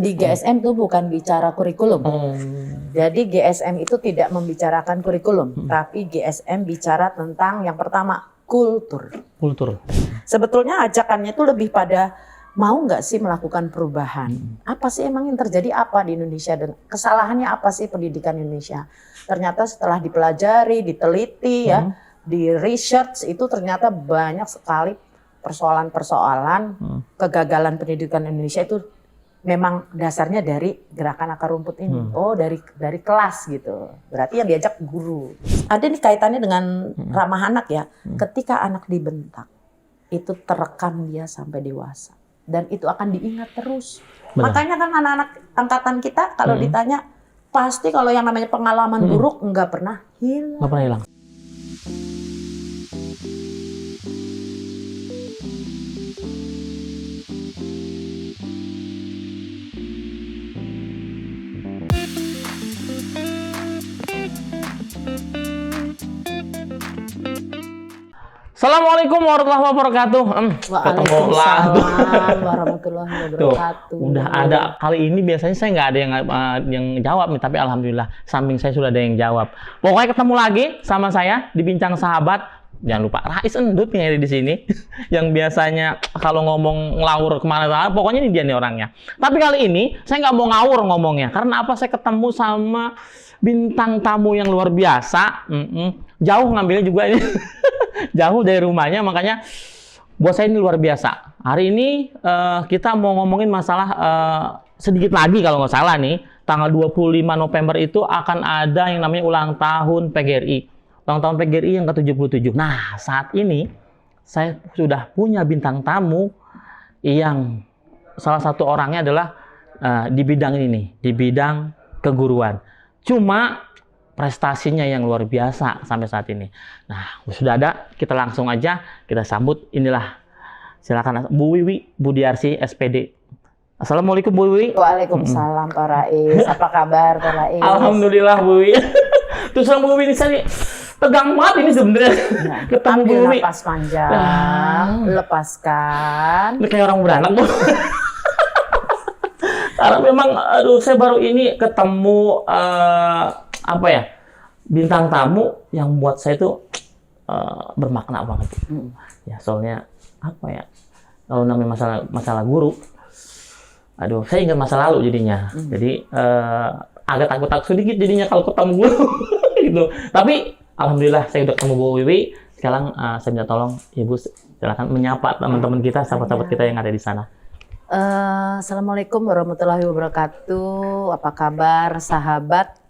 Di GSM itu bukan bicara kurikulum. Jadi GSM itu tidak membicarakan kurikulum, tapi GSM bicara tentang yang pertama kultur. Kultur. Sebetulnya ajakannya itu lebih pada mau nggak sih melakukan perubahan? Apa sih emang yang terjadi apa di Indonesia dan kesalahannya apa sih pendidikan Indonesia? Ternyata setelah dipelajari, diteliti ya, di research itu ternyata banyak sekali persoalan-persoalan kegagalan pendidikan Indonesia itu memang dasarnya dari gerakan akar rumput ini. Oh, dari kelas gitu. Berarti yang diajak guru. Ada nih kaitannya dengan ramah anak ya. Ketika anak dibentak, itu terekam dia sampai dewasa. Dan itu akan diingat terus. Benar. Makanya kan anak-anak angkatan kita kalau ditanya, pasti kalau yang namanya pengalaman buruk nggak pernah hilang. Nggak pernah hilang. Assalamualaikum warahmatullahi wabarakatuh. Waalaikumsalam warahmatullahi wabarakatuh. Tuh, udah ada kali ini biasanya saya nggak ada yang jawab nih, tapi alhamdulillah samping saya sudah ada yang jawab. Pokoknya ketemu lagi sama saya di Bincang Sahabat. Jangan lupa Rais Endut nih ada di sini, yang biasanya kalau ngomong ngelawur kemana-mana, pokoknya ini dia nih orangnya. Tapi kali ini saya nggak mau ngawur ngomongnya, karena apa? Saya ketemu sama bintang tamu yang luar biasa. Jauh ngambilnya juga ini. Jauh dari rumahnya, makanya buat saya ini luar biasa. Hari ini kita mau ngomongin masalah sedikit lagi kalau nggak salah nih, tanggal 25 November itu akan ada yang namanya ulang tahun PGRI. Ulang tahun PGRI yang ke-77. Nah, saat ini saya sudah punya bintang tamu yang salah satu orangnya adalah di bidang ini nih, di bidang keguruan. Cuma prestasinya yang luar biasa sampai saat ini. Nah, sudah ada, kita langsung aja kita sambut. Inilah, silakan Bu Wiwi Budiarsi SPD. Assalamualaikum Bu Wiwi. Waalaikumsalam Pak Rais. Apa kabar Pak Rais? Alhamdulillah Bu Wiwi. Terus sama Bu Wiwi ini saya tegang banget ini sebenarnya. Nah, ketemu Bu ambil Wiwi. napas panjang, lepaskan. Ini kayak orang beranak Bu. Karena memang, aduh, saya baru ini ketemu apa ya, bintang tamu yang buat saya itu bermakna banget. Ya, soalnya apa ya, kalau namanya masalah guru, aduh, saya ingat masa lalu jadinya. Jadi agak takut sedikit jadinya kalau ketemu guru gitu. Tapi alhamdulillah saya udah ketemu Bu Wiwi. Sekarang saya minta tolong Ibu silakan menyapa teman-teman kita, sahabat-sahabat kita yang ada di sana. Assalamualaikum warahmatullahi wabarakatuh. Apa kabar sahabat?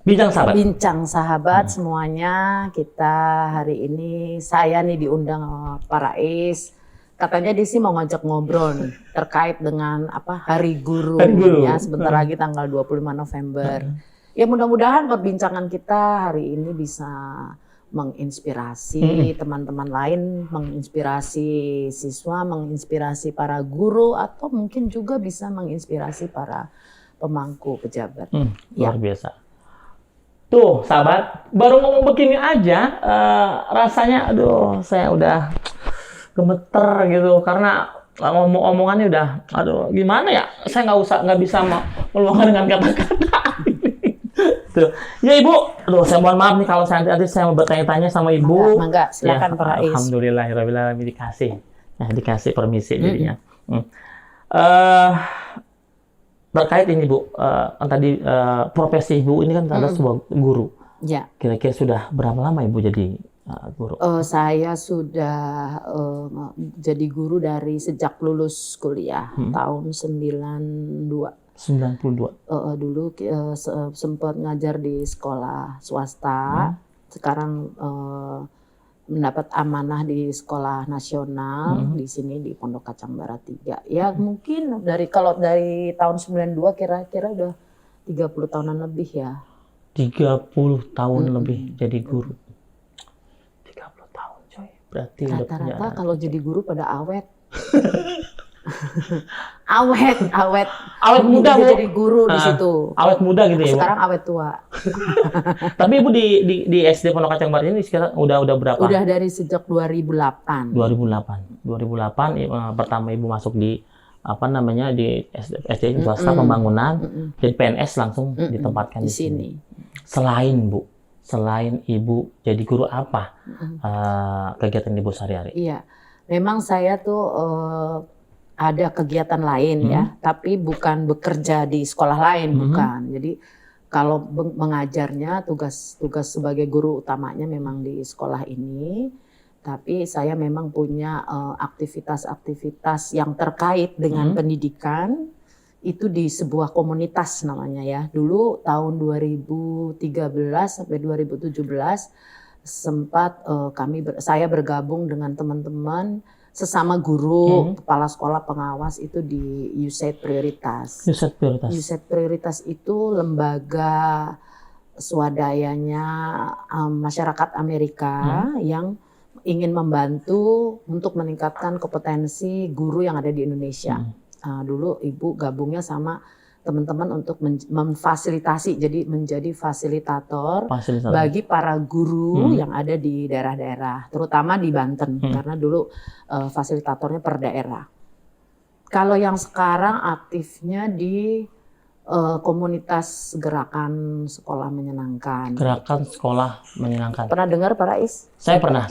Bincang Sahabat semuanya. Kita hari ini, saya nih diundang sama Pak Rais. Katanya dia sih mau ngajak ngobrol nih, terkait dengan apa Hari Guru. Ya, sebentar lagi tanggal 25 November. Ya mudah-mudahan perbincangan kita hari ini bisa menginspirasi teman-teman lain, menginspirasi siswa, menginspirasi para guru, atau mungkin juga bisa menginspirasi para pemangku pejabat. Luar biasa. Tuh, sahabat, baru ngomong begini aja, rasanya, aduh, saya udah gemeter gitu, karena omongannya udah, aduh, gimana ya, saya nggak bisa meluangkan dengan kata-kata. Tuh. Ya Ibu, aduh, saya mohon maaf nih kalau nanti saya mau bertanya-tanya sama Ibu. Mangga, silakan Pak Rais. Alhamdulillahirrahmanirrahim, dikasih permisi jadinya. Terkait ini Bu, tadi profesi Ibu ini kan adalah sebuah guru. Ya. Kira-kira sudah berapa lama Ibu jadi guru? Saya sudah jadi guru dari sejak lulus kuliah tahun 92. 92. Dulu sempat ngajar di sekolah swasta. Sekarang mendapat amanah di sekolah nasional di sini di Pondok Kacang Barat 3. Ya mungkin kalau dari tahun 92 kira-kira udah 30 tahunan lebih ya. 30 tahun lebih jadi guru. 30 tahun coy. Berarti rata-rata kalau jadi guru pada awet. awet muda Bu. Jadi guru di situ. Awet muda gitu ya Bu. Sekarang awet tua. Tapi Ibu di SD Pondok Kacang Barat ini sekarang udah berapa? Udah dari sejak 2008. 2008 pertama Ibu masuk di apa namanya di SD swasta pembangunan, jadi PNS langsung ditempatkan di di sini. sini. Selain Ibu jadi guru apa kegiatan Ibu sehari-hari? Iya, memang saya tuh ada kegiatan lain ya, tapi bukan bekerja di sekolah lain, bukan. Jadi kalau mengajarnya tugas sebagai guru utamanya memang di sekolah ini. Tapi saya memang punya aktivitas-aktivitas yang terkait dengan pendidikan itu di sebuah komunitas namanya ya. Dulu tahun 2013 sampai 2017 sempat saya bergabung dengan teman-teman sesama guru, kepala sekolah pengawas itu di USAID Prioritas. USAID Prioritas itu lembaga swadayanya masyarakat Amerika yang ingin membantu untuk meningkatkan kompetensi guru yang ada di Indonesia. Dulu Ibu gabungnya sama teman-teman untuk memfasilitasi, jadi menjadi fasilitator bagi para guru yang ada di daerah-daerah, terutama di Banten, karena dulu fasilitatornya per daerah. Kalau yang sekarang aktifnya di komunitas gerakan sekolah menyenangkan. Gerakan sekolah menyenangkan. Pernah dengar Pak Rais? Saya pernah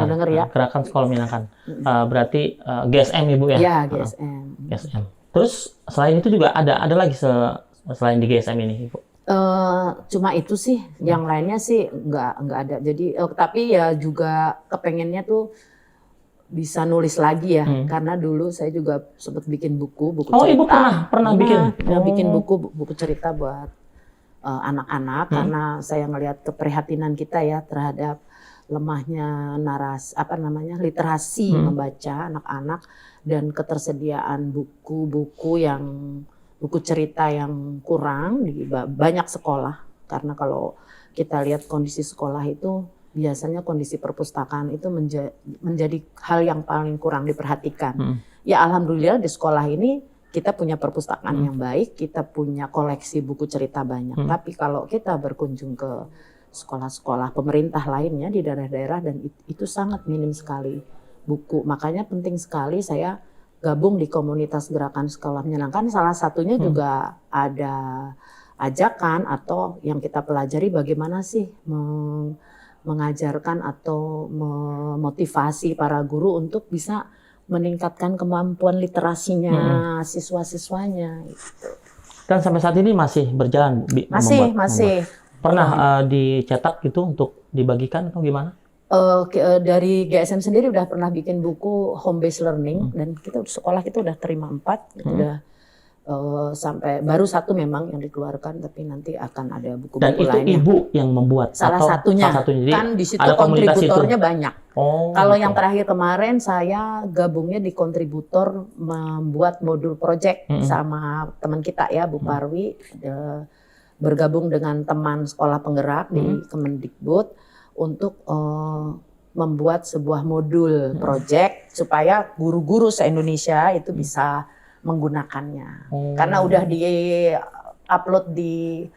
dengar ya. Gerakan sekolah menyenangkan. Berarti GSM Ibu ya? Iya, GSM. Terus selain itu juga ada lagi selain di GSM ini Ibu? Cuma itu sih, yang lainnya sih nggak ada. Jadi tapi ya juga kepengennya tuh bisa nulis lagi ya, karena dulu saya juga sempat bikin buku cerita. Ibu pernah bikin buku cerita buat anak-anak, karena saya ngelihat keprihatinan kita ya terhadap lemahnya literasi membaca anak-anak dan ketersediaan buku cerita yang kurang di banyak sekolah. Karena kalau kita lihat kondisi sekolah itu biasanya kondisi perpustakaan itu menjadi hal yang paling kurang diperhatikan. Ya alhamdulillah di sekolah ini kita punya perpustakaan yang baik, kita punya koleksi buku cerita banyak. Tapi kalau kita berkunjung ke sekolah-sekolah pemerintah lainnya di daerah-daerah, dan itu sangat minim sekali buku. Makanya penting sekali saya gabung di komunitas gerakan sekolah menyenangkan. Salah satunya juga ada ajakan atau yang kita pelajari bagaimana sih mengajarkan atau memotivasi para guru untuk bisa meningkatkan kemampuan literasinya siswa-siswanya. Gitu. Dan sampai saat ini masih berjalan? Masih. Pernah dicetak gitu untuk dibagikan atau gimana? Dari GSM sendiri udah pernah bikin buku home based learning, dan sekolah kita udah terima 4, udah sampai baru 1 memang yang dikeluarkan, tapi nanti akan ada buku-buku lainnya. Dan itu Ibu yang membuat? Salah satunya. Jadi kan di situ kontributornya banyak. Kalau yang terakhir kemarin saya gabungnya di kontributor membuat modul project sama teman kita ya, Bu Parwi, bergabung dengan teman sekolah penggerak di Kemendikbud untuk membuat sebuah modul project supaya guru-guru se-Indonesia itu bisa menggunakannya. Karena udah di-upload di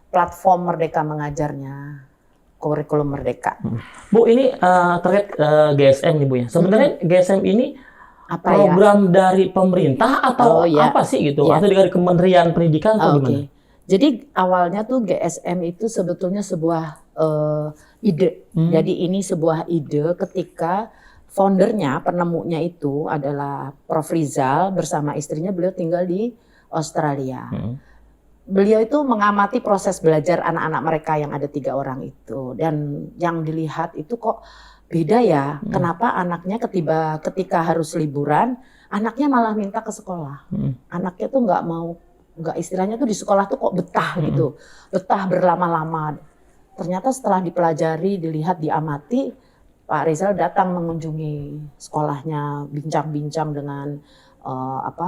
platform Merdeka Mengajarnya, kurikulum Merdeka. Bu, ini terkait GSM nih Bu ya. Sebenarnya GSM ini program dari pemerintah atau apa sih gitu? Atau dari Kementerian Pendidikan atau gimana? Jadi awalnya tuh GSM itu sebetulnya sebuah ide. Jadi ini sebuah ide ketika foundernya, penemunya itu adalah Prof. Rizal bersama istrinya, beliau tinggal di Australia. Beliau itu mengamati proses belajar anak-anak mereka yang ada 3 orang itu. Dan yang dilihat itu kok beda ya, kenapa anaknya ketika harus liburan, anaknya malah minta ke sekolah. Anaknya tuh nggak istilahnya tuh di sekolah tuh kok betah gitu, betah berlama-lama. Ternyata setelah dipelajari, dilihat, diamati, Pak Rizal datang mengunjungi sekolahnya, bincang-bincang dengan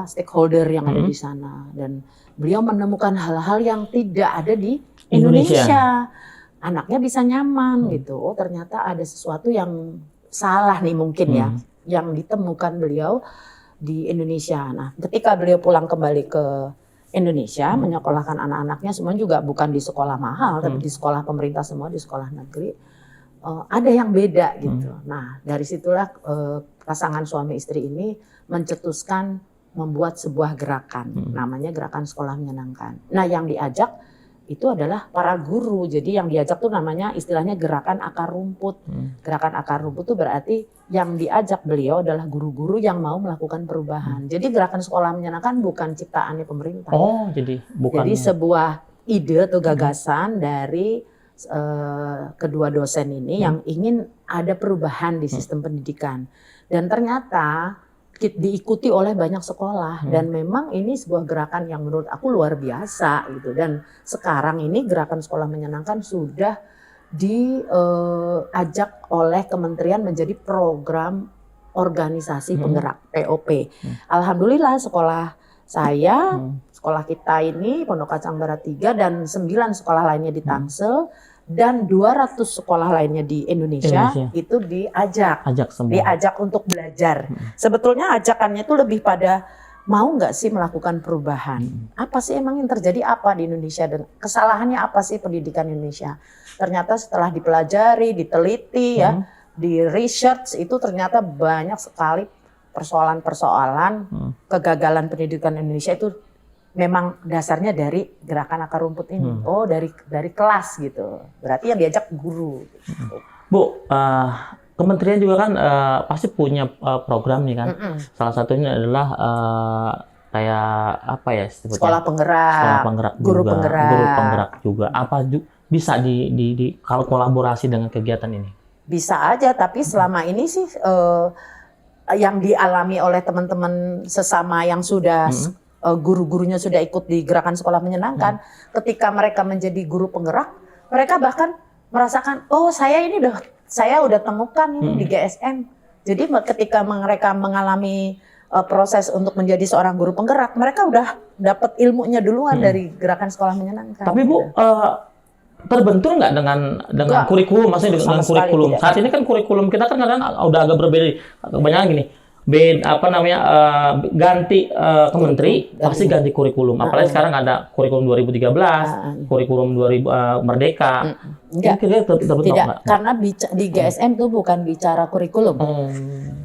stakeholder yang ada di sana, dan beliau menemukan hal-hal yang tidak ada di Indonesia. Anaknya bisa nyaman gitu. Oh ternyata ada sesuatu yang salah nih mungkin ya, yang ditemukan beliau di Indonesia. Nah ketika beliau pulang kembali ke Indonesia, menyekolahkan anak-anaknya semua juga bukan di sekolah mahal, tapi di sekolah pemerintah semua, di sekolah negeri. Ada yang beda gitu. Nah dari situlah pasangan suami istri ini mencetuskan membuat sebuah gerakan, namanya Gerakan Sekolah Menyenangkan. Nah, yang diajak itu adalah para guru. Jadi yang diajak tuh namanya istilahnya Gerakan Akar Rumput. Gerakan Akar Rumput itu berarti yang diajak beliau adalah guru-guru yang mau melakukan perubahan. Jadi Gerakan Sekolah Menyenangkan bukan ciptaannya pemerintah. Oh, jadi bukan. Jadi sebuah ide atau gagasan dari kedua dosen ini yang ingin ada perubahan di sistem pendidikan. Dan ternyata diikuti oleh banyak sekolah dan memang ini sebuah gerakan yang menurut aku luar biasa gitu. Dan sekarang ini Gerakan Sekolah Menyenangkan sudah diajak oleh kementerian menjadi program organisasi penggerak POP. Alhamdulillah sekolah saya, sekolah kita ini Pondok Kacang Barat 3 dan 9 sekolah lainnya di Tangsel dan 200 sekolah lainnya di Indonesia. Itu diajak untuk belajar. Sebetulnya ajakannya itu lebih pada mau nggak sih melakukan perubahan? Apa sih emang yang terjadi apa di Indonesia dan kesalahannya apa sih pendidikan Indonesia? Ternyata setelah dipelajari, diteliti ya, di research itu ternyata banyak sekali persoalan-persoalan kegagalan pendidikan Indonesia itu memang dasarnya dari Gerakan Akar Rumput ini. Oh, dari kelas gitu. Berarti yang diajak guru. Bu, kementerian juga kan pasti punya program nih kan. Salah satunya adalah kayak apa ya sebutnya? Sekolah penggerak, guru juga, penggerak. Guru penggerak juga. Apa bisa di kalau kolaborasi dengan kegiatan ini? Bisa aja, tapi selama ini sih yang dialami oleh teman-teman sesama yang sudah guru-gurunya sudah ikut di Gerakan Sekolah Menyenangkan, ketika mereka menjadi guru penggerak, mereka bahkan merasakan, oh saya udah temukan ini di GSM. Jadi ketika mereka mengalami proses untuk menjadi seorang guru penggerak, mereka udah dapat ilmunya duluan dari Gerakan Sekolah Menyenangkan. Tapi Bu, terbentur nggak dengan kurikulum, maksudnya dengan kurikulum? Saat ini kan kurikulum kita kan kadang udah agak berbeda. Kebanyakan gini. Ganti kementeri pasti ganti kurikulum. Apalagi sekarang ada kurikulum 2013, kurikulum 2000 Merdeka. Tidak, karena di GSM itu bukan bicara kurikulum.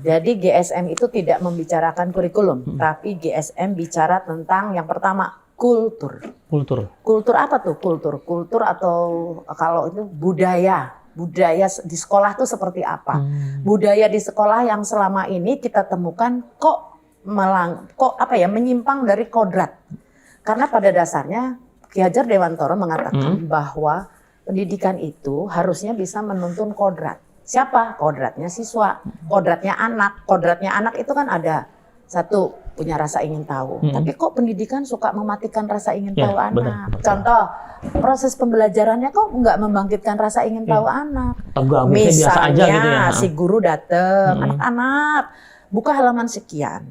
Jadi GSM itu tidak membicarakan kurikulum, tapi GSM bicara tentang yang pertama kultur. Kultur apa tuh? Kultur atau kalau itu budaya di sekolah tuh seperti apa? Budaya di sekolah yang selama ini kita temukan kok menyimpang dari kodrat. Karena pada dasarnya Ki Hajar Dewantara mengatakan bahwa pendidikan itu harusnya bisa menuntun kodrat. Siapa? Kodratnya siswa, kodratnya anak. Kodratnya anak itu kan ada satu, punya rasa ingin tahu. Tapi kok pendidikan suka mematikan rasa ingin tahu anak? Benar. Contoh, proses pembelajarannya kok nggak membangkitkan rasa ingin tahu anak. Misalnya biasa aja gitu ya. Si guru datang, anak-anak buka halaman sekian.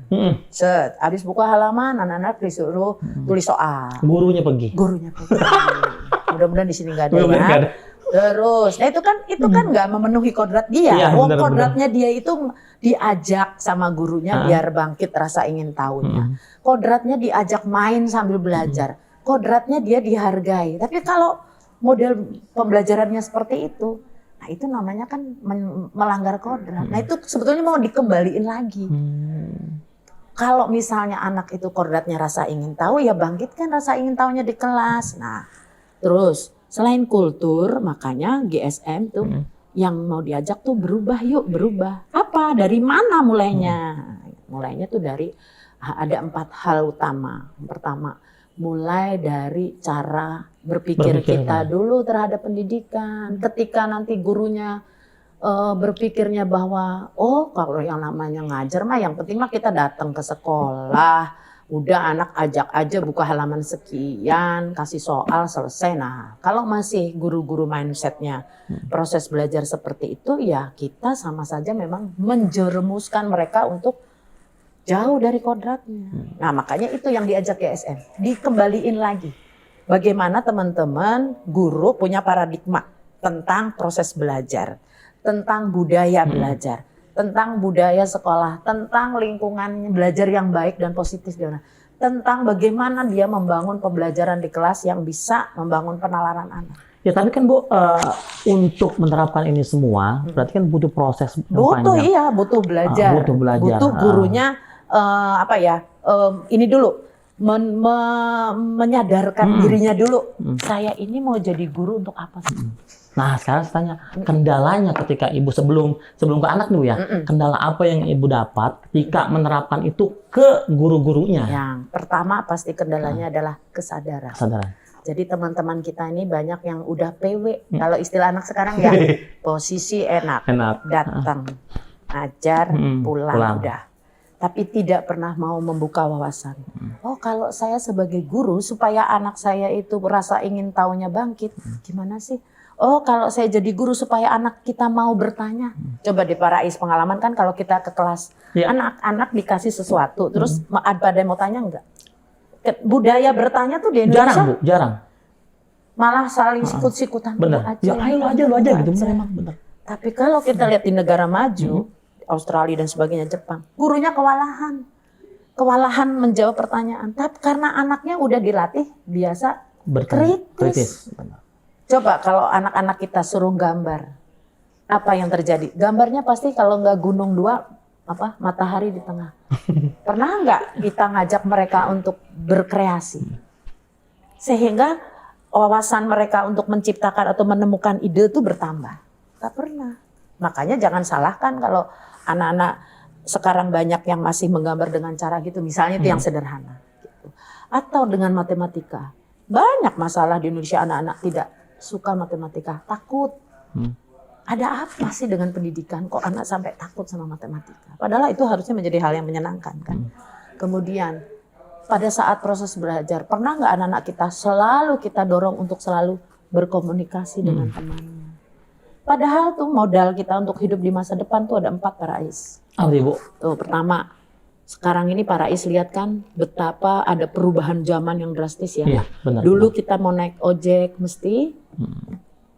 Habis buka halaman, anak-anak disuruh tulis soal. Gurunya pergi. Mudah-mudahan di sini nggak ada ya. Terus, nah itu kan nggak memenuhi kodrat dia. Kodratnya dia itu diajak sama gurunya biar bangkit rasa ingin tahunya. Kodratnya diajak main sambil belajar. Kodratnya dia dihargai. Tapi kalau model pembelajarannya seperti itu, nah itu namanya kan melanggar kodrat. Nah itu sebetulnya mau dikembaliin lagi. Kalau misalnya anak itu kodratnya rasa ingin tahu, ya bangkitkan rasa ingin tahunya di kelas. Nah, terus selain kultur, makanya GSM tuh yang mau diajak tuh berubah. Apa? Dari mana mulainya? Mulainya tuh dari ada 4 hal utama. Yang pertama, mulai dari cara berpikir kita dulu terhadap pendidikan. Ketika nanti gurunya berpikirnya bahwa kalau yang namanya ngajar mah yang penting mah kita datang ke sekolah. Udah anak ajak aja buka halaman sekian, kasih soal, selesai. Nah, kalau masih guru-guru mindsetnya proses belajar seperti itu, ya kita sama saja memang menjerumuskan mereka untuk jauh dari kodratnya. Nah, makanya itu yang diajak GSM, dikembaliin lagi. Bagaimana teman-teman guru punya paradigma tentang proses belajar, tentang budaya belajar, tentang budaya sekolah, tentang lingkungan belajar yang baik dan positif, tentang bagaimana dia membangun pembelajaran di kelas yang bisa membangun penalaran anak. Ya tapi kan Bu, untuk menerapkan ini semua, berarti kan butuh proses panjang. Butuh belajar. Butuh belajar. Butuh gurunya ini dulu menyadarkan dirinya dulu. Saya ini mau jadi guru untuk apa sih? Nah, sekarang saya tanya, kendalanya ketika ibu sebelum ke anak dulu ya, kendala apa yang ibu dapat ketika menerapkan itu ke guru-gurunya? Yang pertama pasti kendalanya adalah kesadaran. Kesadaran. Jadi teman-teman kita ini banyak yang udah PW. Kalau istilah anak sekarang ya, posisi enak. Datang, ajar, pulang, udah. Tapi tidak pernah mau membuka wawasan. Oh, kalau saya sebagai guru supaya anak saya itu rasa ingin tahunya bangkit, gimana sih? Oh, kalau saya jadi guru supaya anak kita mau bertanya. Coba di Parais pengalaman kan kalau kita ke kelas, anak-anak dikasih sesuatu, terus ada yang mau tanya enggak? Budaya bertanya tuh di Indonesia jarang, Bu, jarang. Malah saling sikut-sikutan. Benar. Ya, ayo lu aja gitu. Benar. Tapi kalau kita lihat di negara maju, Australia dan sebagainya, Jepang, gurunya kewalahan menjawab pertanyaan. Tapi karena anaknya udah dilatih biasa kritis. Coba kalau anak-anak kita suruh gambar, apa yang terjadi? Gambarnya pasti kalau nggak gunung dua, matahari di tengah. Pernah nggak kita ngajak mereka untuk berkreasi? Sehingga wawasan mereka untuk menciptakan atau menemukan ide itu bertambah. Nggak pernah. Makanya jangan salahkan kalau anak-anak sekarang banyak yang masih menggambar dengan cara gitu. Misalnya itu yang sederhana. Gitu. Atau dengan matematika. Banyak masalah di Indonesia anak-anak tidak suka matematika. Takut. Ada apa sih dengan pendidikan? Kok anak sampai takut sama matematika? Padahal itu harusnya menjadi hal yang menyenangkan kan. Kemudian pada saat proses belajar, pernah nggak anak-anak kita selalu kita dorong untuk selalu berkomunikasi dengan temannya? Padahal tuh modal kita untuk hidup di masa depan tuh ada 4 Parais. Ibu. Tuh pertama, sekarang ini Parais lihat kan betapa ada perubahan zaman yang drastis ya. Iya, benar. Dulu kita mau naik ojek mesti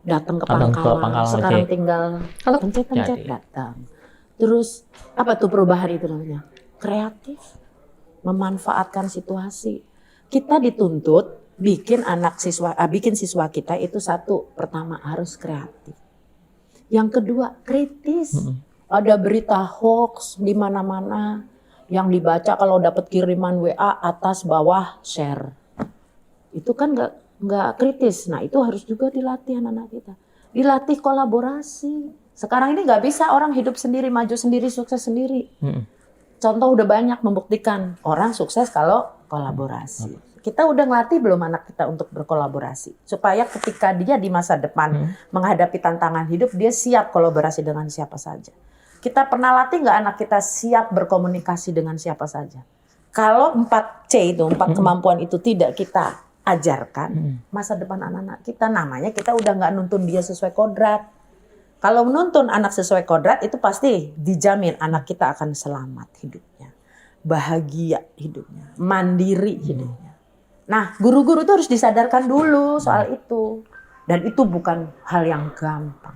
datang ke Pangkalan. Sekarang tinggal pencet-pencet datang. Terus apa tuh perubahan itu namanya? Kreatif. Memanfaatkan situasi. Kita dituntut bikin siswa kita itu satu, pertama harus kreatif. Yang kedua, kritis. Ada berita hoax di mana-mana yang dibaca kalau dapat kiriman WA atas bawah share. Itu kan nggak kritis. Nah, itu harus juga dilatih anak-anak kita. Dilatih kolaborasi. Sekarang ini nggak bisa orang hidup sendiri, maju sendiri, sukses sendiri. Contoh udah banyak membuktikan orang sukses kalau kolaborasi. Kita udah ngelatih belum anak kita untuk berkolaborasi. Supaya ketika dia di masa depan menghadapi tantangan hidup, dia siap kolaborasi dengan siapa saja. Kita pernah latih nggak anak kita siap berkomunikasi dengan siapa saja? Kalau 4C itu, 4 kemampuan itu tidak kita ajarkan, masa depan anak-anak kita namanya kita udah nggak nuntun dia sesuai kodrat. Kalau menuntun anak sesuai kodrat itu pasti dijamin anak kita akan selamat hidupnya, bahagia hidupnya, mandiri hidupnya. Nah, guru-guru itu harus disadarkan dulu soal itu. Dan itu bukan hal yang gampang.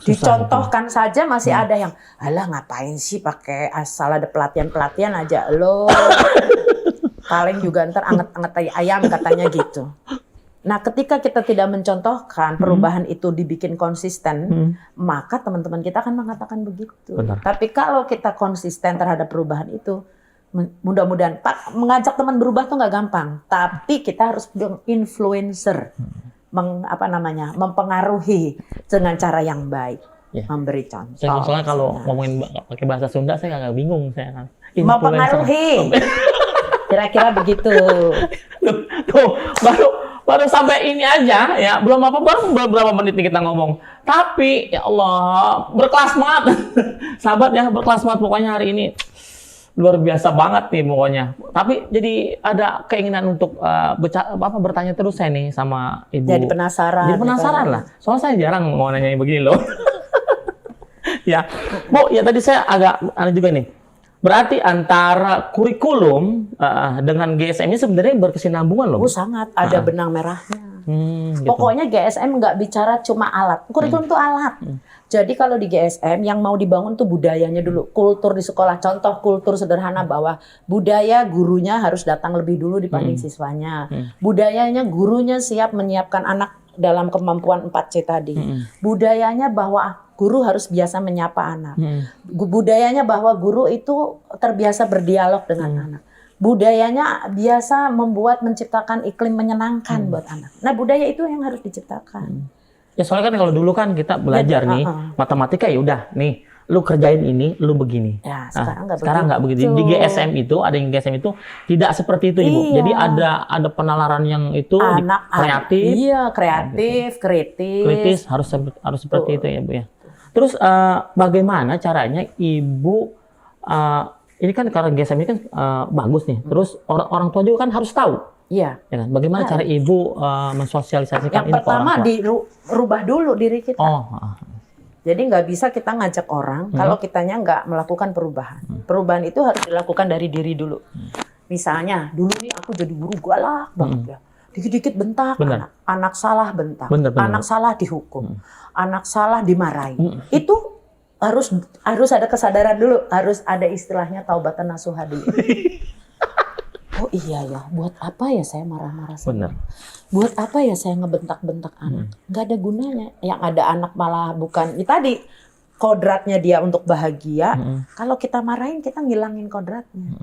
Dicontohkan saja masih ada yang, alah ngapain sih pakai asal ada pelatihan-pelatihan aja lo. Paling juga ntar anget-anget ayam katanya gitu. Nah, ketika kita tidak mencontohkan perubahan itu dibikin konsisten, maka teman-teman kita akan mengatakan begitu. Benar. Tapi kalau kita konsisten terhadap perubahan itu, mudah-mudahan mengajak teman berubah tuh nggak gampang. Tapi kita harus influencer, mempengaruhi dengan cara yang baik, memberi contoh. Soalnya kalau ngomongin pakai bahasa Sunda, saya agak bingung. Saya mempengaruhi, kira-kira begitu. Tuh, baru sampai ini aja ya, baru beberapa menit kita ngomong. Tapi ya Allah, berkelas banget. Sahabat ya, berkelas banget pokoknya hari ini. Luar biasa banget nih pokoknya. Tapi jadi ada keinginan untuk bertanya terus saya nih sama Ibu. Jadi penasaran lah. Soalnya saya jarang mau nanya begini loh. Ya, Bu, ya tadi saya agak aneh juga nih. Berarti antara kurikulum dengan GSM ini sebenarnya berkesinambungan loh. Sangat, ada benang merahnya. Gitu. Pokoknya GSM nggak bicara cuma alat. Kurikulum itu alat. Jadi kalau di GSM yang mau dibangun tuh budayanya dulu. Kultur di sekolah, contoh kultur sederhana bahwa budaya gurunya harus datang lebih dulu dibanding siswanya. Budayanya gurunya siap menyiapkan anak dalam kemampuan 4C tadi. Budayanya bahwa guru harus biasa menyapa anak. Budayanya bahwa guru itu terbiasa berdialog dengan anak. budayanya biasa menciptakan iklim menyenangkan buat anak. Nah, budaya itu yang harus diciptakan. Ya soalnya kan kalau dulu kan kita belajar nih matematika ya udah nih lu kerjain ini, lu begini. Ya, sekarang nggak begitu. Di GSM itu ada yang GSM itu tidak seperti itu Ibu. Iya. Jadi ada penalaran yang itu kreatif. Iya, kreatif, kritis. Harus seperti itu ya Bu ya. Terus bagaimana caranya Ibu ini kan karena GSM ini kan bagus nih. Terus orang tua juga kan harus tahu. Iya. Ya kan? Bagaimana cara Ibu mensosialisasikan ini ke orang tua? Yang pertama dirubah dulu diri kita. Jadi nggak bisa kita ngajak orang kalau kitanya nggak melakukan perubahan. Perubahan itu harus dilakukan dari diri dulu. Misalnya, dulu nih aku jadi guru galak banget ya. Dikit-dikit bentak, anak salah bentak, anak salah dihukum, anak salah dimarahi. Itu harus ada kesadaran dulu, harus ada istilahnya taubatan nasuha dulu. Oh iya ya, buat apa ya saya marah-marah sama? Buat apa ya saya ngebentak-bentak anak? Nggak ada gunanya. Yang ada anak malah bukan, ya tadi kodratnya dia untuk bahagia. Kalau kita marahin, kita ngilangin kodratnya.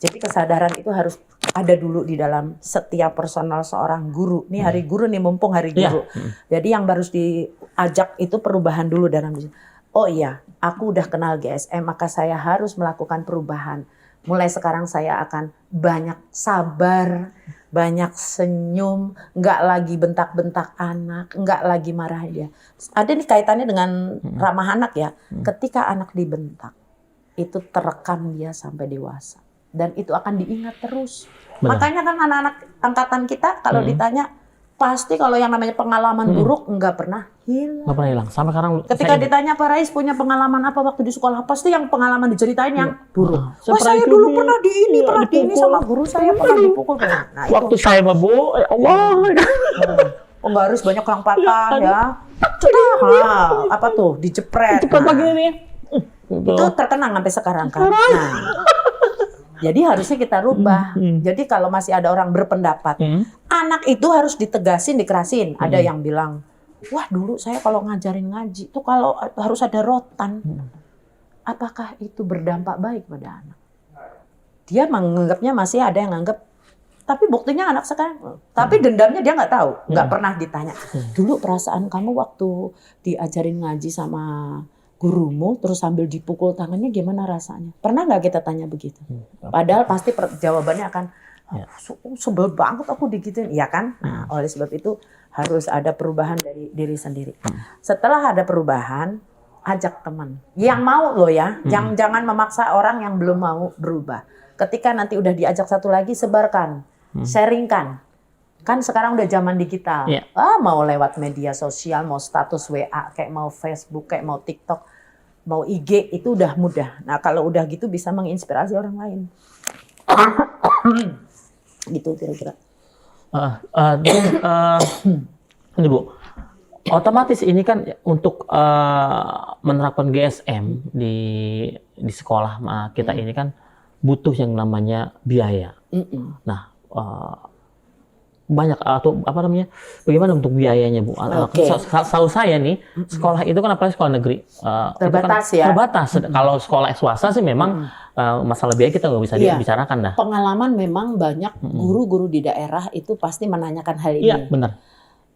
Jadi kesadaran itu harus ada dulu di dalam setiap personal seorang guru. Nih hari guru nih, mumpung hari guru. Jadi yang harus diajak itu perubahan dulu dalam diri. Oh iya, aku udah kenal GSM, maka saya harus melakukan perubahan. Mulai sekarang saya akan banyak sabar, banyak senyum, nggak lagi bentak-bentak anak, nggak lagi marah dia. Ada nih kaitannya dengan ramah anak ya. Ketika anak dibentak, itu terekam dia sampai dewasa. Dan itu akan diingat terus. Makanya kan anak-anak angkatan kita kalau ditanya, pasti kalau yang namanya pengalaman buruk nggak pernah hilang. Nggak pernah hilang. Sampai sekarang. Ketika ditanya Pak Rais punya pengalaman apa waktu di sekolah, pasti yang pengalaman diceritain yang buruk. Wah saya dulu pernah di ini sama guru saya pernah dipukul. Nah, waktu itu. saya Bu, ya Allah. Oh nggak harus banyak orang patah ya. Cedah, apa tuh dijepret. Cepat begini. Itu terkenang sampai sekarang kan. Nah, jadi harusnya kita rubah. Jadi kalau masih ada orang berpendapat, anak itu harus ditegasin, dikerasin. Ada yang bilang, wah dulu saya kalau ngajarin ngaji itu kalau harus ada rotan. Apakah itu berdampak baik pada anak? Dia menganggapnya masih ada yang nganggap, tapi buktinya anak sekarang. Tapi dendamnya dia nggak tahu, nggak pernah ditanya. Dulu perasaan kamu waktu diajarin ngaji sama gurumu terus sambil dipukul tangannya gimana rasanya? Pernah nggak kita tanya begitu? Padahal pasti jawabannya akan sebel banget aku digituin, ya kan? Nah, oleh sebab itu harus ada perubahan dari diri sendiri. Setelah ada perubahan, ajak teman yang mau loh ya, jangan memaksa orang yang belum mau berubah. Ketika nanti udah diajak satu lagi, sebarkan, sharingkan. Kan sekarang udah zaman digital. Mau lewat media sosial, mau status WA, kayak mau Facebook, kayak mau TikTok, mau IG, itu udah mudah. Nah kalau udah gitu bisa menginspirasi orang lain. Gitu kira-kira. Ini Bu, otomatis ini kan untuk menerapkan GSM di sekolah kita ini kan butuh yang namanya biaya. Nah, banyak atau apa namanya? Bagaimana untuk biayanya, Bu? Setahu saya nih, sekolah itu kan apalagi sekolah negeri terbatas kan, terbatas. Kalau sekolah swasta sih memang masalah biaya kita nggak bisa dibicarakan dah. Pengalaman memang banyak guru-guru di daerah itu pasti menanyakan hal ini. Iya, benar.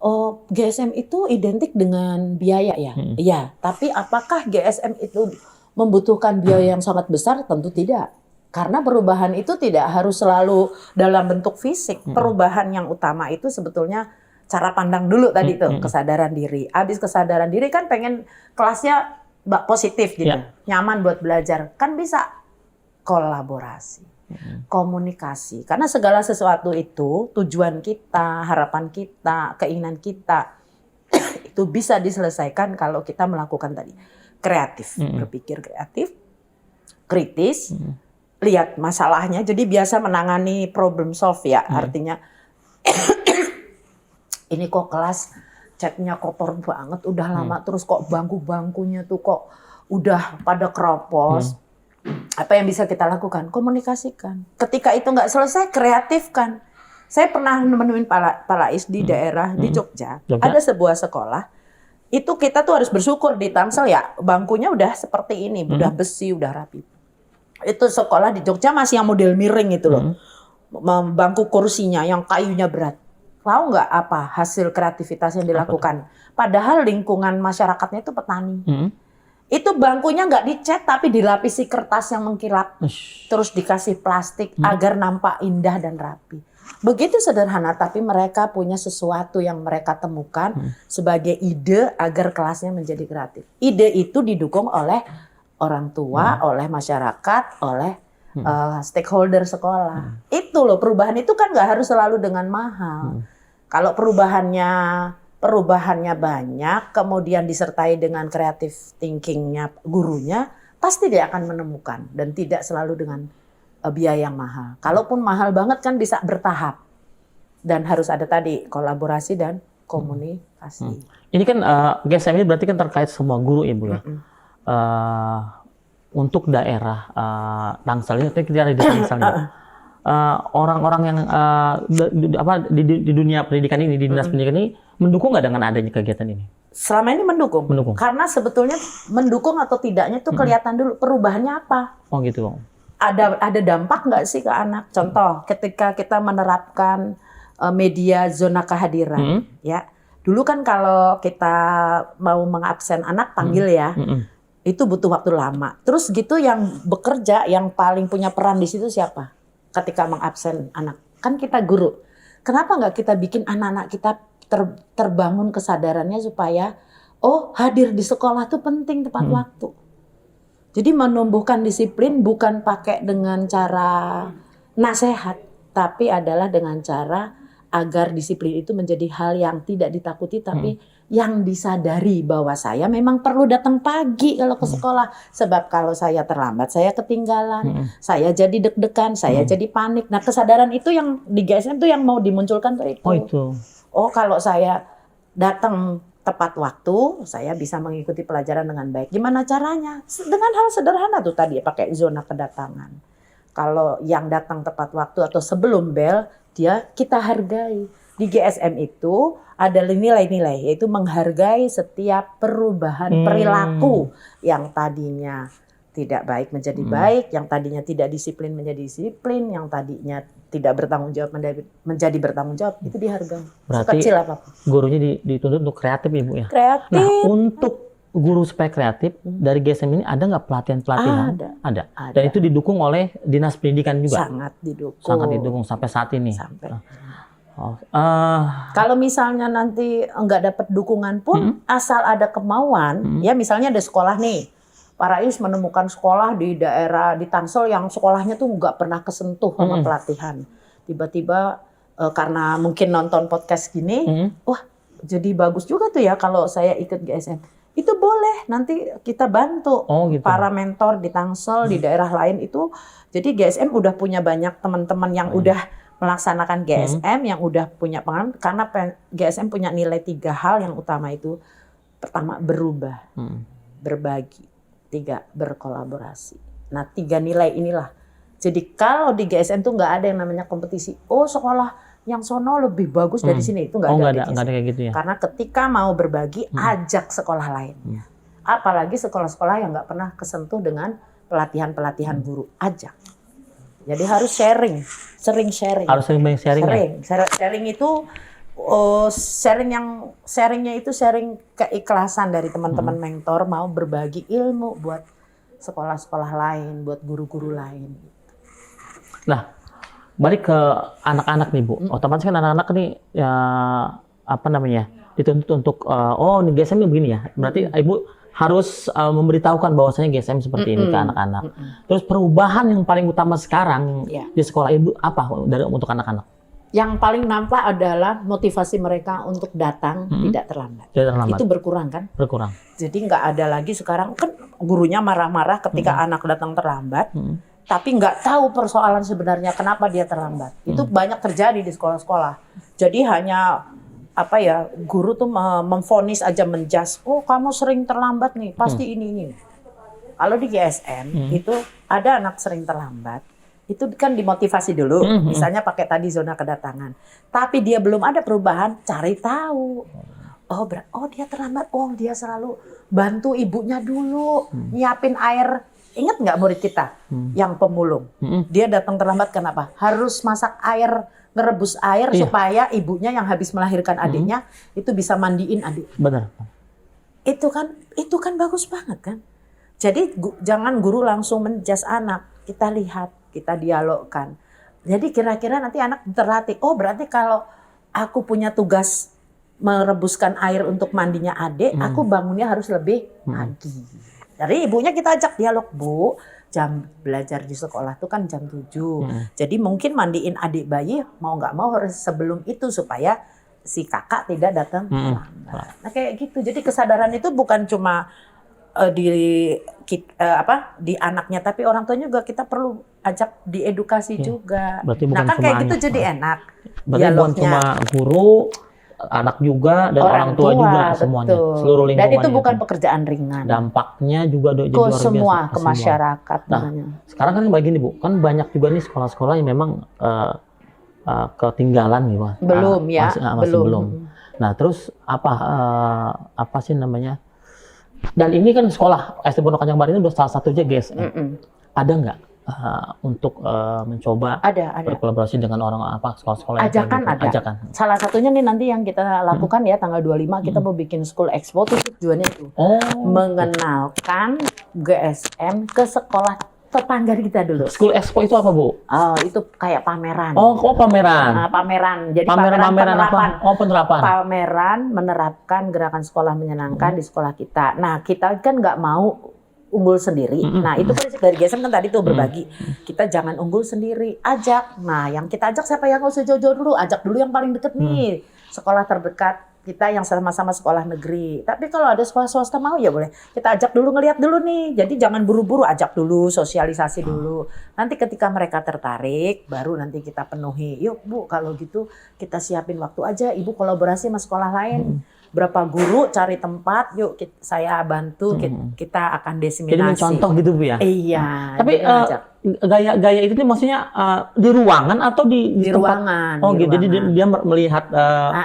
Oh, GSM itu identik dengan biaya ya? Iya, tapi apakah GSM itu membutuhkan biaya yang sangat besar? Tentu tidak. Karena perubahan itu tidak harus selalu dalam bentuk fisik. Perubahan yang utama itu sebetulnya cara pandang dulu tadi tuh, kesadaran diri. Habis kesadaran diri kan pengen kelasnya positif gitu, nyaman buat belajar. Kan bisa kolaborasi, komunikasi. Karena segala sesuatu itu tujuan kita, harapan kita, keinginan kita itu bisa diselesaikan kalau kita melakukan tadi kreatif, berpikir kreatif, kritis. Lihat masalahnya, jadi biasa menangani problem solve ya, artinya ini kok kelas catnya kotor banget, udah lama terus kok bangku-bangkunya tuh kok udah pada keropos. Apa yang bisa kita lakukan? Komunikasikan. Ketika itu nggak selesai, kreatifkan. Saya pernah menemuin Pak Lais di daerah di Jogja, ada sebuah sekolah, itu kita tuh harus bersyukur di Tangsel ya, bangkunya udah seperti ini, udah besi, udah rapi. Itu sekolah di Jogja masih yang model miring itu loh. Bangku kursinya yang kayunya berat. Tahu nggak apa hasil kreativitas yang dilakukan? Padahal lingkungan masyarakatnya itu petani. Itu bangkunya nggak dicat tapi dilapisi kertas yang mengkilap. Terus dikasih plastik agar nampak indah dan rapi. Begitu sederhana tapi mereka punya sesuatu yang mereka temukan sebagai ide agar kelasnya menjadi kreatif. Ide itu didukung oleh orang tua, oleh masyarakat, oleh stakeholder sekolah. Itu loh, perubahan itu kan nggak harus selalu dengan mahal. Kalau perubahannya banyak, kemudian disertai dengan creative thinkingnya gurunya, pasti dia akan menemukan dan tidak selalu dengan biaya yang mahal. Kalaupun mahal banget kan bisa bertahap dan harus ada tadi kolaborasi dan komunikasi. Ini kan GSM ini berarti kan terkait semua guru Ibu ya. Untuk daerah Tangsel ini, kita ada di Tangsel ini. Orang-orang yang di dunia pendidikan ini, di dinas pendidikan ini, mendukung nggak dengan adanya kegiatan ini? Selama ini mendukung. Karena sebetulnya mendukung atau tidaknya itu kelihatan dulu perubahannya apa. Oh gitu. Ada dampak nggak sih ke anak? Contoh, ketika kita menerapkan media zona kehadiran, ya. Dulu kan kalau kita mau mengabsen anak panggil ya. Itu butuh waktu lama. Terus gitu yang bekerja, yang paling punya peran di situ siapa? Ketika mengabsen anak. Kan kita guru. Kenapa nggak kita bikin anak-anak kita terbangun kesadarannya supaya, oh hadir di sekolah itu penting tepat waktu. Jadi menumbuhkan disiplin bukan pakai dengan cara nasihat, tapi adalah dengan cara agar disiplin itu menjadi hal yang tidak ditakuti, tapi yang disadari bahwa saya memang perlu datang pagi kalau ke sekolah. Sebab kalau saya terlambat, saya ketinggalan, saya jadi deg-degan, saya jadi panik. Nah kesadaran itu yang di GSM itu yang mau dimunculkan tuh itu. Oh itu. Oh kalau saya datang tepat waktu, saya bisa mengikuti pelajaran dengan baik. Gimana caranya? Dengan hal sederhana tuh tadi, pakai zona kedatangan. Kalau yang datang tepat waktu atau sebelum bel, kita hargai. Di GSM itu ada nilai-nilai, yaitu menghargai setiap perubahan perilaku yang tadinya tidak baik menjadi baik, yang tadinya tidak disiplin menjadi disiplin, yang tadinya tidak bertanggung jawab menjadi bertanggung jawab, itu dihargai. Berarti sekecil apapun. Gurunya dituntut untuk kreatif Ibu ya? Kreatif. Nah untuk guru supaya kreatif, dari GSM ini ada nggak pelatihan-pelatihan? Ada. Dan itu didukung oleh Dinas Pendidikan juga? Sangat didukung. Sangat didukung sampai saat ini? Sampai. Kalau misalnya nanti nggak dapat dukungan pun, asal ada kemauan, ya misalnya ada sekolah nih, Pak Rais menemukan sekolah di daerah di Tangsel yang sekolahnya tuh nggak pernah kesentuh sama pelatihan. Tiba-tiba karena mungkin nonton podcast gini, wah jadi bagus juga tuh ya kalau saya ikut GSM. Itu boleh, nanti kita bantu para mentor di Tangsel, di daerah lain itu. Jadi GSM udah punya banyak teman-teman yang udah melaksanakan GSM, yang udah punya pengalaman. Karena GSM punya nilai 3 hal yang utama itu. Pertama, berubah. Berbagi. 3, berkolaborasi. Nah 3 nilai inilah. Jadi kalau di GSM tuh nggak ada yang namanya kompetisi. Oh sekolah yang sono lebih bagus dari sini, itu nggak ada. Nggak ada kayak gitu ya. Karena ketika mau berbagi, ajak sekolah lainnya. Apalagi sekolah-sekolah yang nggak pernah kesentuh dengan pelatihan-pelatihan guru, ajak. Jadi harus sharing, sering sharing. Harus sering sharing. Sharing itu sharingnya itu sharing keikhlasan dari teman-teman mentor mau berbagi ilmu buat sekolah-sekolah lain, buat guru-guru lain. Nah, balik ke anak-anak nih Bu, otomatis kan anak-anak nih ya dituntut untuk nih GSM ini begini ya. Berarti Ibu harus memberitahukan bahwasanya GSM seperti ini ke anak-anak. Terus perubahan yang paling utama sekarang di sekolah Ibu apa untuk anak-anak? Yang paling nampak adalah motivasi mereka untuk datang tidak terlambat. Itu berkurang kan? Berkurang. Jadi nggak ada lagi sekarang kan gurunya marah-marah ketika anak datang terlambat. Tapi nggak tahu persoalan sebenarnya kenapa dia terlambat. Itu banyak terjadi di sekolah-sekolah. Jadi hanya guru tuh memvonis aja, menjas. Oh kamu sering terlambat nih, pasti ini. Kalau di GSM itu ada anak sering terlambat, itu kan dimotivasi dulu. Misalnya pakai tadi zona kedatangan. Tapi dia belum ada perubahan, cari tahu. Oh dia terlambat. Oh dia selalu bantu ibunya dulu, nyiapin air Ingat nggak murid kita yang pemulung? Dia datang terlambat kenapa? Harus masak air, ngerebus air supaya ibunya yang habis melahirkan adiknya itu bisa mandiin adik. Benar. Itu kan bagus banget kan. Jadi jangan guru langsung menjas anak. Kita lihat, kita dialogkan. Jadi kira-kira nanti anak terlatih. Oh berarti kalau aku punya tugas merebuskan air untuk mandinya adik, aku bangunnya harus lebih pagi. Dari ibunya kita ajak dialog, Bu. Jam belajar di sekolah itu kan jam 7. Jadi mungkin mandiin adik bayi mau nggak mau harus sebelum itu supaya si kakak tidak datang terlambat. Nah kayak gitu. Jadi kesadaran itu bukan cuma di anaknya, tapi orang tuanya juga kita perlu ajak diedukasi juga. Nah kan kayak gitu jadi enak. Berarti bukan cuma guru, anak juga, dan orang tua juga, semuanya, seluruh lingkungan. Dan itu bukan pekerjaan ringan. Dampaknya juga jadi luar biasa. Semua ke masyarakat. Nah, sekarang kan begini Bu, kan banyak juga nih sekolah-sekolah yang memang ketinggalan nih Pak. Belum ya, masih belum. Nah terus apa sih namanya? Dan ini kan sekolah SD Pondok Kanjeng Barat ini udah salah satunya GSM. Ada nggak untuk mencoba berkolaborasi dengan orang sekolah-sekolah yang ajakan ada. Ajakan. Salah satunya nih nanti yang kita lakukan ya tanggal 25 kita mau bikin School Expo, tujuannya itu mengenalkan GSM ke sekolah tetangga kita dulu. School Expo itu apa Bu? Oh itu kayak pameran. Oh pameran. Pameran. Jadi pameran penerapan. Oh penerapan. Pameran menerapkan gerakan sekolah menyenangkan di sekolah kita. Nah kita kan nggak mau unggul sendiri. Nah itu prinsip dari GSM kan tadi tuh berbagi. Kita jangan unggul sendiri, ajak. Nah yang kita ajak siapa yang nggak usah jauh-jauh dulu, ajak dulu yang paling deket nih. Sekolah terdekat kita yang sama-sama sekolah negeri. Tapi kalau ada sekolah swasta mau ya boleh. Kita ajak dulu, ngelihat dulu nih. Jadi jangan buru-buru, ajak dulu, sosialisasi dulu. Nanti ketika mereka tertarik, baru nanti kita penuhi. Yuk Bu, kalau gitu kita siapin waktu aja. Ibu kolaborasi sama sekolah lain. Berapa guru cari tempat, yuk saya bantu, kita akan diseminasi. Jadi mencontoh gitu Bu ya? Iya. Tapi gaya itu nih maksudnya di ruangan atau di ruangan? Oh gitu, jadi dia melihat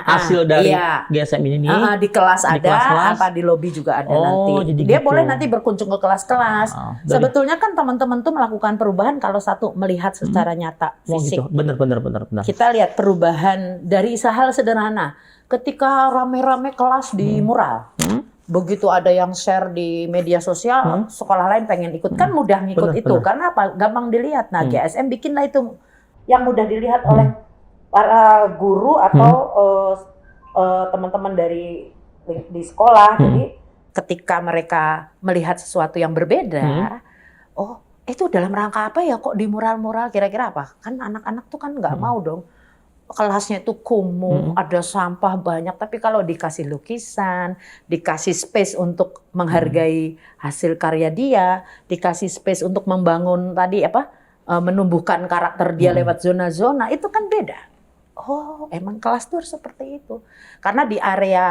hasil dari GSM ini di kelas ada, apa di lobi juga ada nanti. Jadi dia gitu. boleh nanti berkunjung ke kelas-kelas. Sebetulnya kan teman-teman tuh melakukan perubahan kalau satu melihat secara nyata fisik. Gitu. Benar. Kita lihat perubahan dari hal sederhana. Ketika rame-rame kelas di mural, begitu ada yang share di media sosial, sekolah lain pengen ikut, kan mudah ngikut itu. Karena apa? Gampang dilihat. Nah, GSM bikinlah itu yang mudah dilihat oleh para guru atau teman-teman di sekolah. Jadi ketika mereka melihat sesuatu yang berbeda, oh itu dalam rangka apa ya kok di mural-mural, kira-kira apa? Kan anak-anak tuh kan nggak mau dong. Kelasnya itu kumuh, ada sampah banyak. Tapi kalau dikasih lukisan, dikasih space untuk menghargai hasil karya dia, dikasih space untuk membangun tadi menumbuhkan karakter dia lewat zona-zona, itu kan beda. Oh, emang kelas tuh seperti itu. Karena di area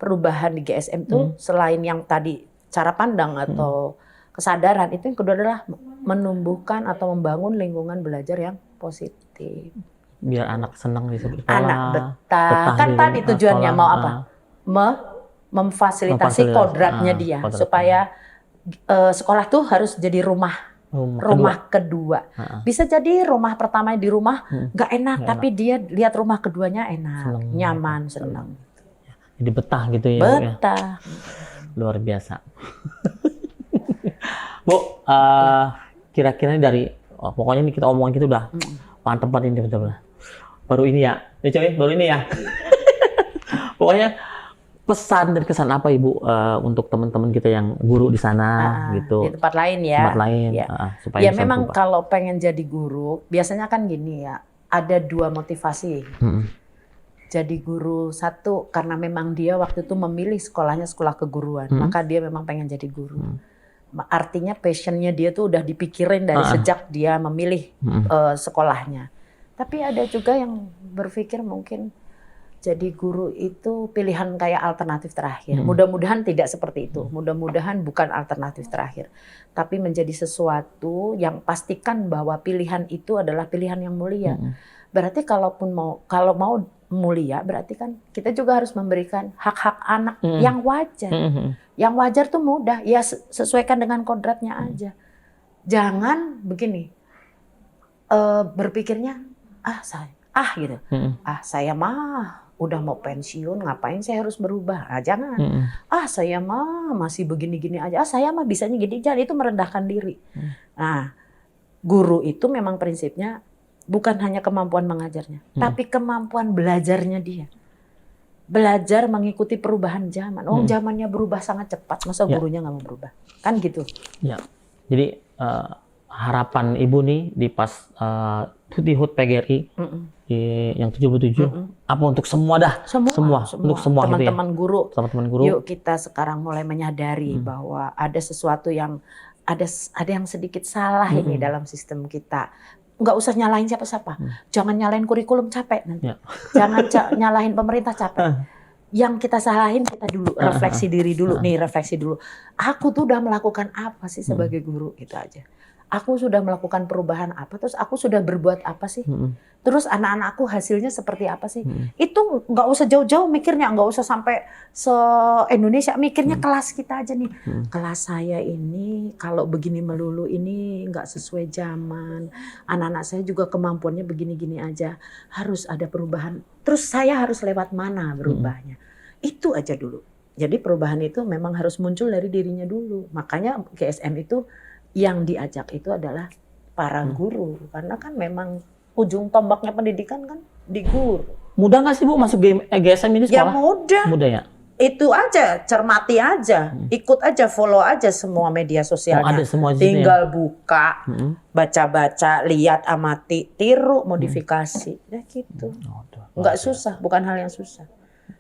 perubahan di GSM tuh selain yang tadi cara pandang atau kesadaran, itu yang kedua adalah menumbuhkan atau membangun lingkungan belajar yang positif. Biar anak senang di sekolah. Anak betah. Kan tadi tujuannya mau apa? Memfasilitasi kodratnya dia. Supaya sekolah tuh harus jadi rumah kedua. Bisa jadi rumah pertama di rumah nggak enak, tapi dia lihat rumah keduanya enak, nyaman, senang. Jadi betah gitu ya. Betah. Luar biasa. Bu, kira-kira dari pokoknya ini kita omongin gitu udah mantep banget ini betul-betul. Baru ini ya, baru ini ya. Pokoknya pesan dan kesan apa Ibu untuk teman-teman kita yang guru di sana gitu. Di tempat lain ya. Tempat lain. Ya, supaya ya memang kalau pengen jadi guru, biasanya kan gini ya, ada dua motivasi. Jadi guru, satu karena memang dia waktu itu memilih sekolahnya sekolah keguruan, maka dia memang pengen jadi guru. Artinya passionnya dia tuh udah dipikirin dari sejak dia memilih sekolahnya. Tapi ada juga yang berpikir mungkin jadi guru itu pilihan kayak alternatif terakhir. Mudah-mudahan tidak seperti itu. Mudah-mudahan bukan alternatif terakhir. Tapi menjadi sesuatu yang pastikan bahwa pilihan itu adalah pilihan yang mulia. Berarti kalau mau mulia, berarti kan kita juga harus memberikan hak-hak anak yang wajar. Yang wajar tuh mudah, ya sesuaikan dengan kodratnya aja. Jangan begini, berpikirnya gitu. Saya mah udah mau pensiun, ngapain saya harus berubah? Jangan. Saya mah masih begini-gini aja. Saya mah bisanya gini. Jangan, itu merendahkan diri. Nah, guru itu memang prinsipnya bukan hanya kemampuan mengajarnya, tapi kemampuan belajarnya dia. Belajar mengikuti perubahan zaman. Zamannya berubah sangat cepat, masa gurunya nggak mau berubah? Kan gitu. Ya. Jadi harapan Ibu nih di pas di HUT PGRI yang 77 apa untuk semua dah? Semua. Untuk semua teman-teman gitu ya? guru. Teman-teman guru. Yuk kita sekarang mulai menyadari bahwa ada sesuatu yang ada yang sedikit salah ini dalam sistem kita. Nggak usah nyalahin siapa-siapa. Jangan nyalahin kurikulum, capek nanti. Jangan nyalahin pemerintah, capek. Yang kita salahin kita dulu, refleksi diri dulu. Nih, refleksi dulu. Aku tuh udah melakukan apa sih sebagai guru? Gitu aja. Aku sudah melakukan perubahan apa? Terus aku sudah berbuat apa sih? Terus anak-anakku hasilnya seperti apa sih? Itu nggak usah jauh-jauh mikirnya, nggak usah sampai se-Indonesia. Mikirnya kelas kita aja nih. Kelas saya ini kalau begini melulu ini nggak sesuai zaman. Anak-anak saya juga kemampuannya begini-gini aja. Harus ada perubahan. Terus saya harus lewat mana berubahnya? Itu aja dulu. Jadi perubahan itu memang harus muncul dari dirinya dulu. Makanya GSM itu yang diajak itu adalah para guru. Karena kan memang ujung tombaknya pendidikan kan di guru. Mudah nggak sih Bu masuk GSM ini sekolah? Ya mudah. Mudah ya? Itu aja, cermati aja. Ikut aja, follow aja semua media sosialnya. Ada semua tinggal buka, baca-baca, lihat, amati, tiru, modifikasi. Ya gitu. Nggak susah, bukan hal yang susah.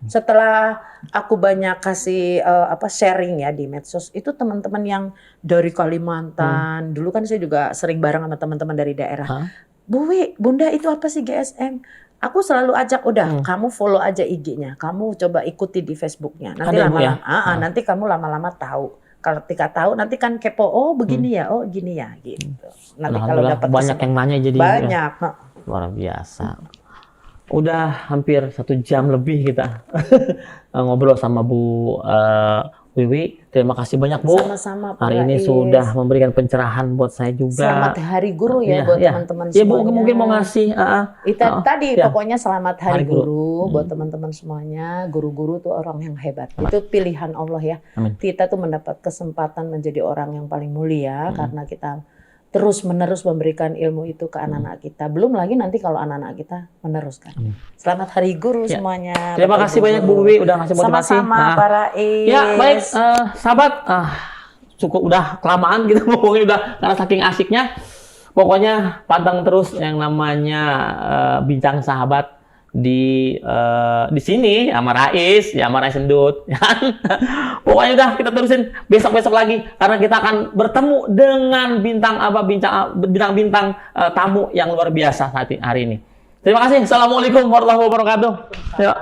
Setelah aku banyak kasih sharing ya di medsos, itu teman-teman yang dari Kalimantan, dulu kan saya juga sering bareng sama teman-teman dari daerah. Bu Wi, Bunda itu apa sih GSM? Aku selalu ajak, udah kamu follow aja IG-nya, kamu coba ikuti di Facebook-nya. Nanti lama-lama, nanti kamu lama-lama tahu. Kalau ketika tahu, nanti kan kepo, oh begini ya, oh gini ya, gitu. Nanti kalau dapat banyak yang nanya jadi banyak. Luar biasa. Udah hampir 1 jam lebih kita ngobrol sama Bu Wiwi. Terima kasih banyak Bu. Sama-sama. Hari ini sudah memberikan pencerahan buat saya juga. Selamat Hari Guru ya buat teman-teman semuanya. Ya Bu, mungkin mau ngasih. Tadi pokoknya selamat Hari Guru buat teman-teman semuanya. Guru-guru tuh orang yang hebat. Itu pilihan Allah ya. Kita tuh mendapat kesempatan menjadi orang yang paling mulia karena kita terus-menerus memberikan ilmu itu ke anak-anak kita. Belum lagi nanti kalau anak-anak kita meneruskan. Selamat Hari Guru semuanya. Terima kasih banyak Bu Wiwi udah ngasih motivasi. Sama-sama Pak Rais. Ya baik, sahabat. Cukup udah kelamaan gitu pokoknya udah karena saking asiknya. Pokoknya pantang terus yang namanya Bincang Sahabat di sini sama Rais, ya sama Rais Endut. Pokoknya udah kita terusin besok-besok lagi karena kita akan bertemu dengan bintang-bintang tamu yang luar biasa hari ini. Terima kasih. Assalamualaikum warahmatullahi wabarakatuh. Ya.